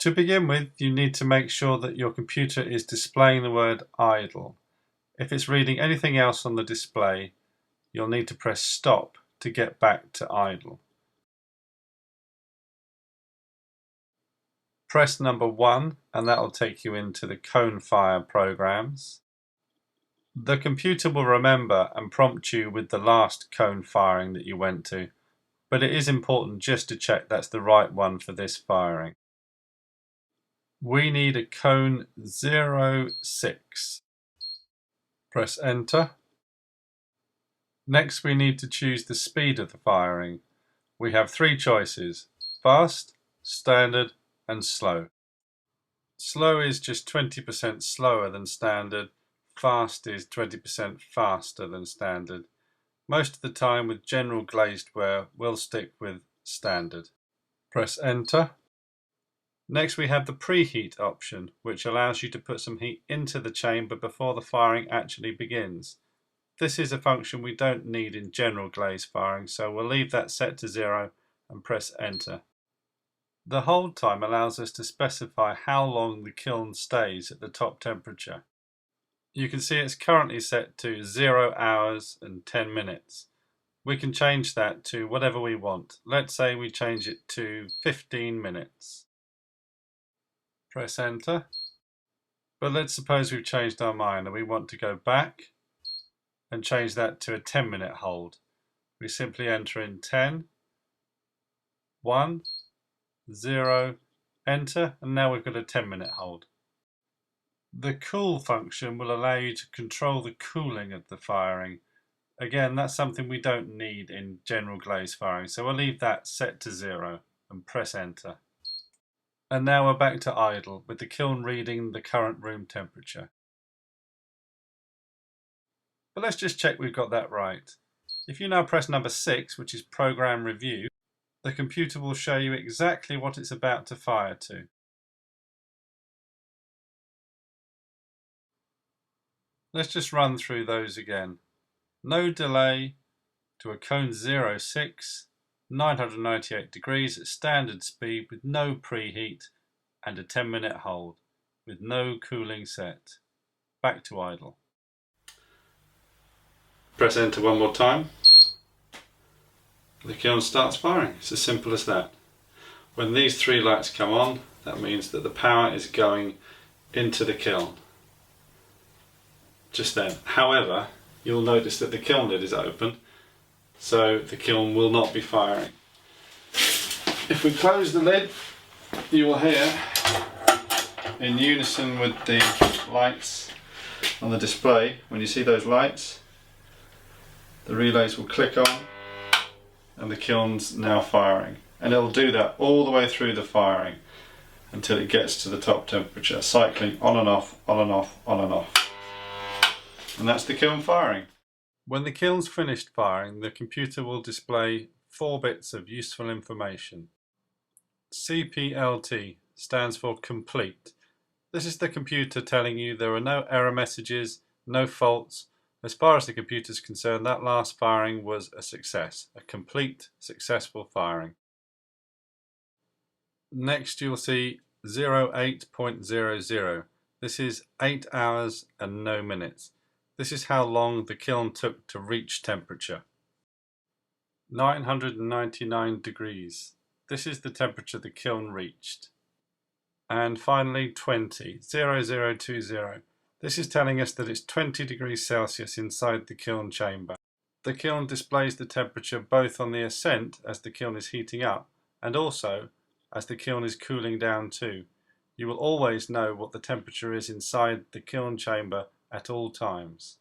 To begin with, you need to make sure that your computer is displaying the word idle. If it's reading anything else on the display, you'll need to press stop to get back to idle. Press number 1 and that will take you into the cone fire programs. The computer will remember and prompt you with the last cone firing that you went to, but it is important just to check that's the right one for this firing. We need a cone 06. Press enter. Next we need to choose the speed of the firing. We have 3 choices: fast, standard and slow. Slow is just 20% slower than standard, fast is 20% faster than standard. Most of the time with general glazed ware we'll stick with standard. Press enter. Next we have the preheat option, which allows you to put some heat into the chamber before the firing actually begins. This is a function we don't need in general glaze firing, so we'll leave that set to 0 and press enter. The hold time allows us to specify how long the kiln stays at the top temperature. You can see it's currently set to 0 hours and 10 minutes. We can change that to whatever we want. Let's say we change it to 15 minutes. Press enter. But let's suppose we've changed our mind and we want to go back and change that to a 10-minute hold. We simply enter in 10, 1, 0, enter, and now we've got a 10-minute hold. The cool function will allow you to control the cooling of the firing. Again, that's something we don't need in general glaze firing, so we'll leave that set to 0 and press enter. And now we're back to idle, with the kiln reading the current room temperature. But let's just check we've got that right. If you now press number 6, which is Program Review, the computer will show you exactly what it's about to fire to. Let's just run through those again. No delay to a cone 06, 998 degrees at standard speed with no preheat and a 10-minute hold with no cooling set. Back to idle. Press enter one more time. The kiln starts firing. It's as simple as that. When these 3 lights come on, that means that the power is going into the kiln. Just then. However, you'll notice that the kiln lid is open, so the kiln will not be firing. If we close the lid, you will hear, in unison with the lights on the display, when you see those lights, the relays will click on and the kiln's now firing. And it'll do that all the way through the firing until it gets to the top temperature, cycling on and off, on and off, on and off. And that's the kiln firing. When the kiln's finished firing, the computer will display 4 bits of useful information. CPLT stands for complete. This is the computer telling you there are no error messages, no faults. As far as the computer is concerned, that last firing was a success, a complete, successful firing. Next you'll see 08.00. This is 8 hours and no minutes. This is how long the kiln took to reach temperature. 999 degrees. This is the temperature the kiln reached. And finally 20, 0020. This is telling us that it's 20 degrees Celsius inside the kiln chamber. The kiln displays the temperature both on the ascent as the kiln is heating up and also as the kiln is cooling down too. You will always know what the temperature is inside the kiln chamber at all times.